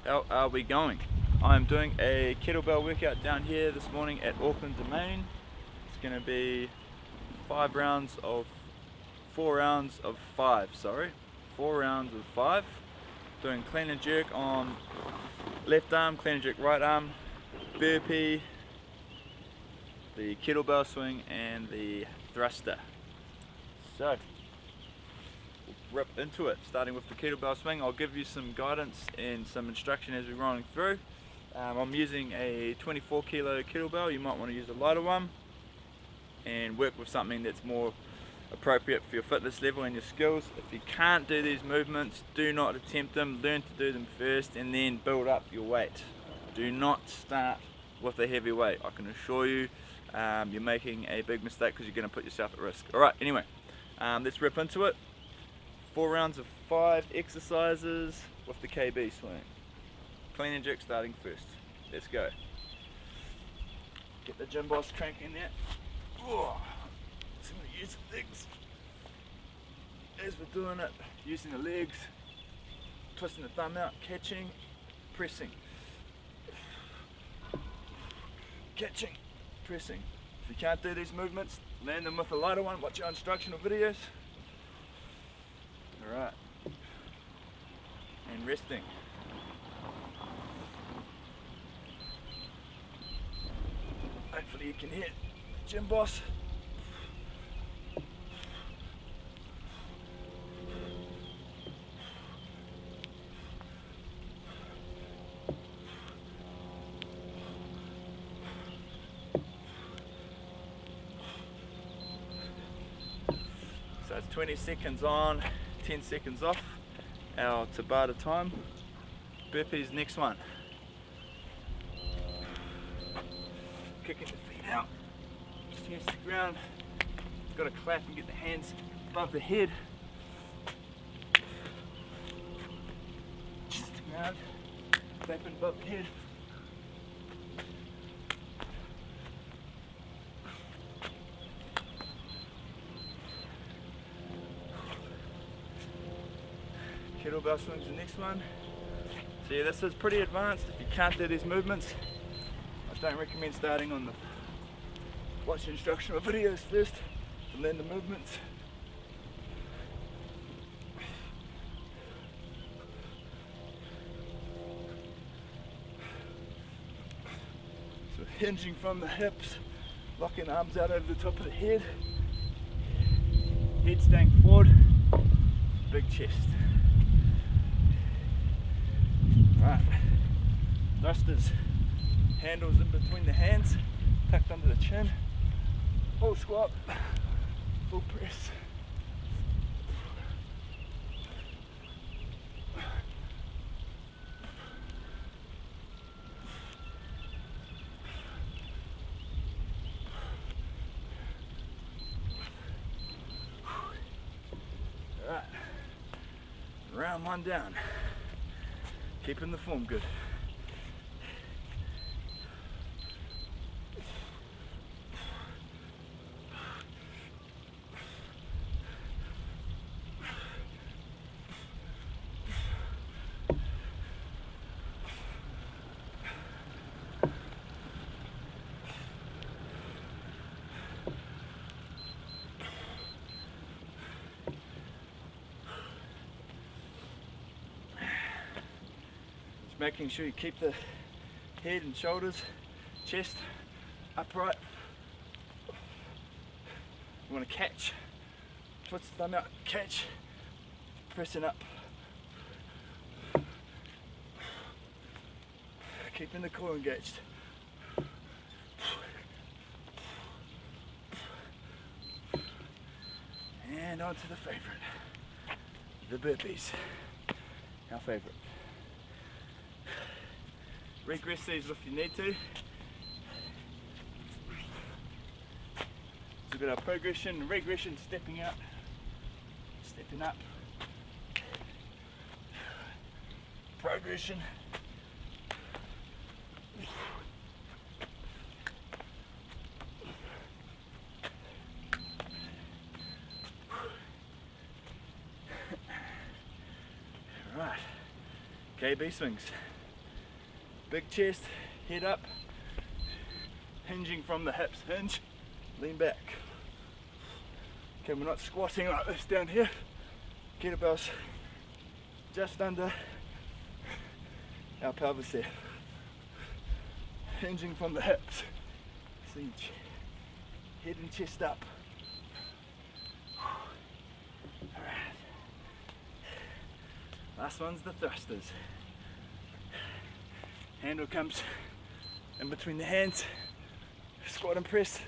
how are we going? I'm doing a kettlebell workout down here this morning at Auckland Domain. It's going to be 4 rounds of 5, sorry. 4 rounds of 5. Doing clean and jerk on left arm, clean and jerk right arm, burpee, the kettlebell swing and the thruster. So, we'll rip into it, starting with the kettlebell swing. I'll give you some guidance and some instruction as we're rolling through. I'm using a 24 kilo kettlebell. You might want to use a lighter one and work with something that's more appropriate for your fitness level and your skills. If you can't do these movements, do not attempt them. Learn to do them first and then build up your weight. Do not start with a heavy weight. I can assure you you're making a big mistake because you're going to put yourself at risk. Alright, anyway, let's rip into it. 4 rounds of 5 exercises with the KB swing. Clean and jerk starting first. Let's go. Get the gym boss cranking there. Oh, so I'm going to use the legs. As we're doing it, using the legs, twisting the thumb out, catching, pressing. Catching, pressing. If you can't do these movements, land them with a lighter one. Watch our instructional videos. Alright. And resting. Hopefully you can hear the gym boss. So it's 20 seconds on, 10 seconds off, our Tabata time. Burpees next one. Kicking the feet out, chest to ground. Got to clap and get the hands above the head. Chest to ground, clapping above the head. Kettlebell swings the next one. So yeah, this is pretty advanced. If you can't do these movements, I don't recommend starting on the watch instructional videos first to learn the movements. So hinging from the hips, locking arms out over the top of the head, head staying forward, big chest. Right, thrusters, handles in between the hands, tucked under the chin, full squat, full press. Alright, round one down. Keeping the form good. Making sure you keep the head and shoulders, chest upright. You want to catch, twist the thumb out, catch, pressing up. Keeping the core engaged. And on to the favorite, the burpees, our favorite. Regress these if you need to. So we've got our progression and regression, stepping out, stepping up. Progression. Right, KB swings. Big chest, head up, hinging from the hips. Hinge, lean back. Okay, we're not squatting like this down here. Kettlebells just under our pelvis there. Hinging from the hips. Cinch. Head and chest up. Alright. Last one's the thrusters. Handle comes in between the hands. Squat and press.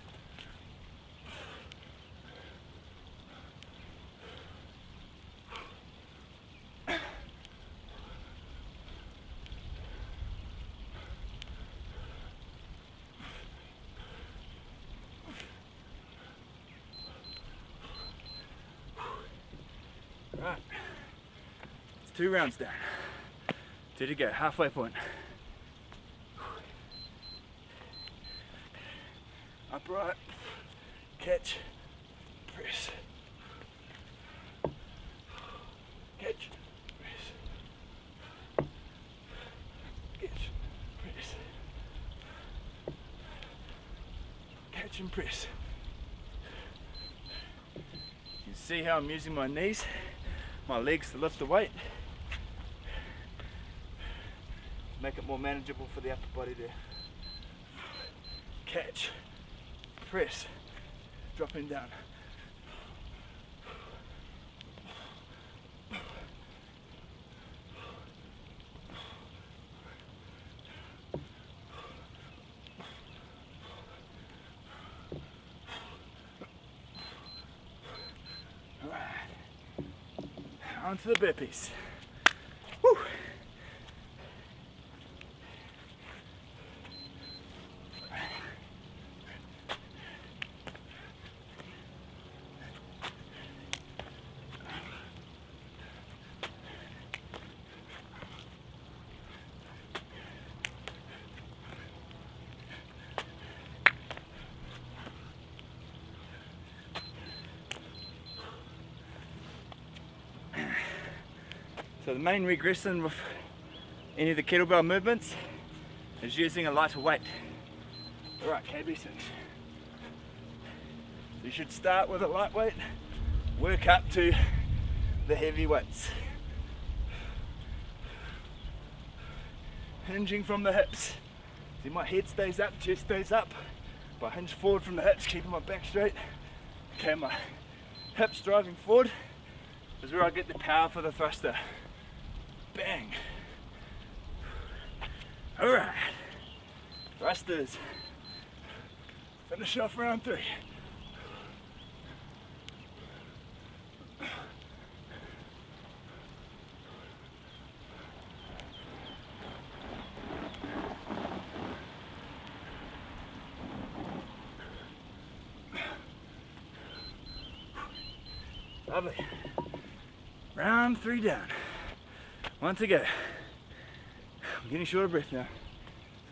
Right, it's 2 rounds down. 2 to go, halfway point. Upright, catch, press. Catch, press. Catch, press. Catch and press. You can see how I'm using my knees, my legs to lift the weight. Make it more manageable for the upper body there. Catch, press, dropping down. All right, on to the burpees. Woo. So the main regression with any of the kettlebell movements is using a lighter weight. Alright, KB6. So you should start with a lightweight, work up to the heavy weights. Hinging from the hips. See, my head stays up, chest stays up. If I hinge forward from the hips, keeping my back straight. Okay, my hips driving forward is where I get the power for the thruster. Bang. Alright. Thrusters. Finish off round 3. Lovely. Round 3 down. 1 to go. I'm getting short of breath now.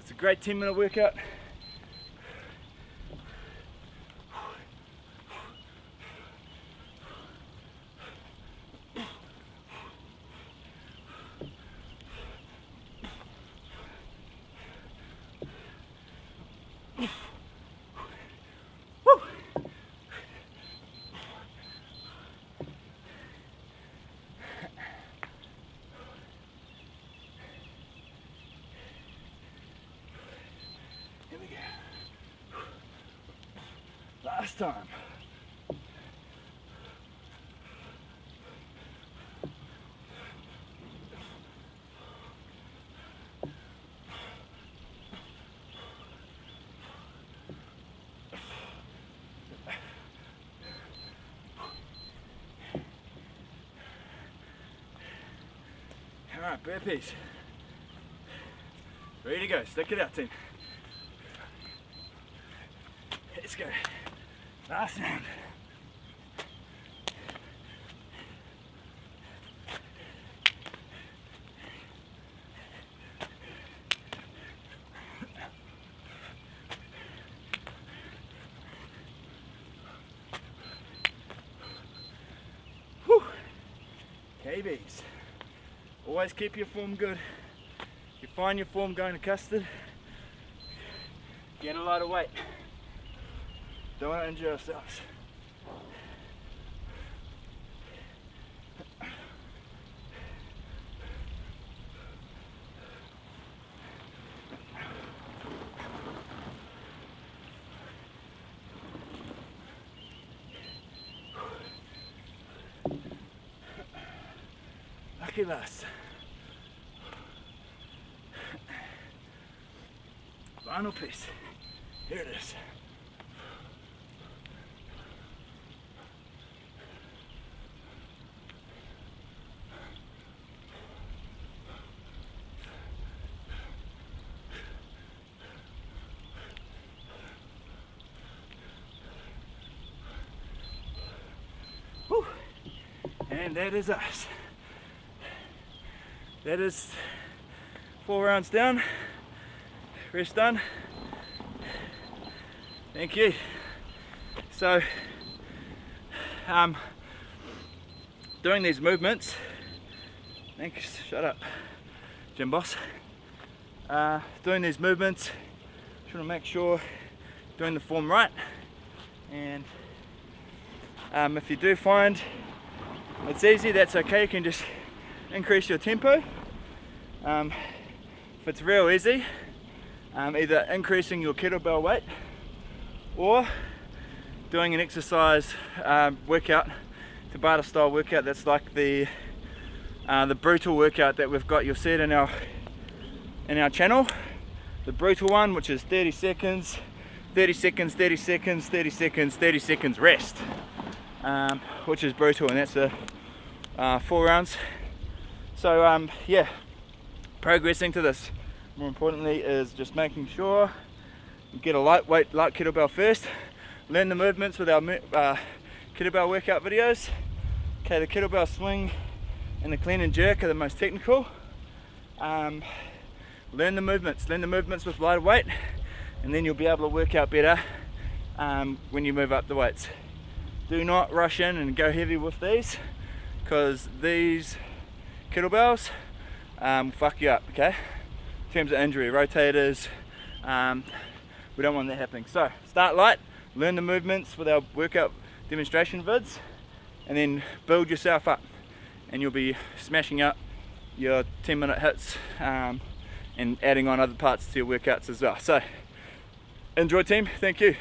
It's a great 10-minute workout. Here we go. Last time. All right, burpees. Ready to go. Stick it out, team. Let's go. Last round. Whew. KBs. Always keep your form good. If you find your form going to custard, get a lot of weight. Don't want to injure ourselves. Lucky last. Final piece. Here it is. Whew. And that is us. That is 4 rounds down. Rest done. Thank you. So, doing these movements. Thanks. Shut up, gym boss. Doing these movements. Trying to make sure doing the form right. And if you do find it's easy, that's okay. You can just increase your tempo. If it's real easy, either increasing your kettlebell weight or doing an exercise workout, Tabata style workout. That's like the brutal workout that we've got. You'll see it in our channel. The brutal one, which is 30 seconds, 30 seconds, 30 seconds, 30 seconds, 30 seconds rest, which is brutal, and that's 4 rounds. So yeah, progressing to this, more importantly, is just making sure you get a light kettlebell first, learn the movements with our kettlebell workout videos. Okay, the kettlebell swing and the clean and jerk are the most technical. Learn the movements with lighter weight, and then you'll be able to work out better when you move up the weights. Do not rush in and go heavy with these, because these kettlebells fuck you up, okay? In terms of injury, rotators, we don't want that happening. So start light, learn the movements with our workout demonstration vids, and then build yourself up, and you'll be smashing out your 10-minute hits and adding on other parts to your workouts as well. So enjoy, team. Thank you.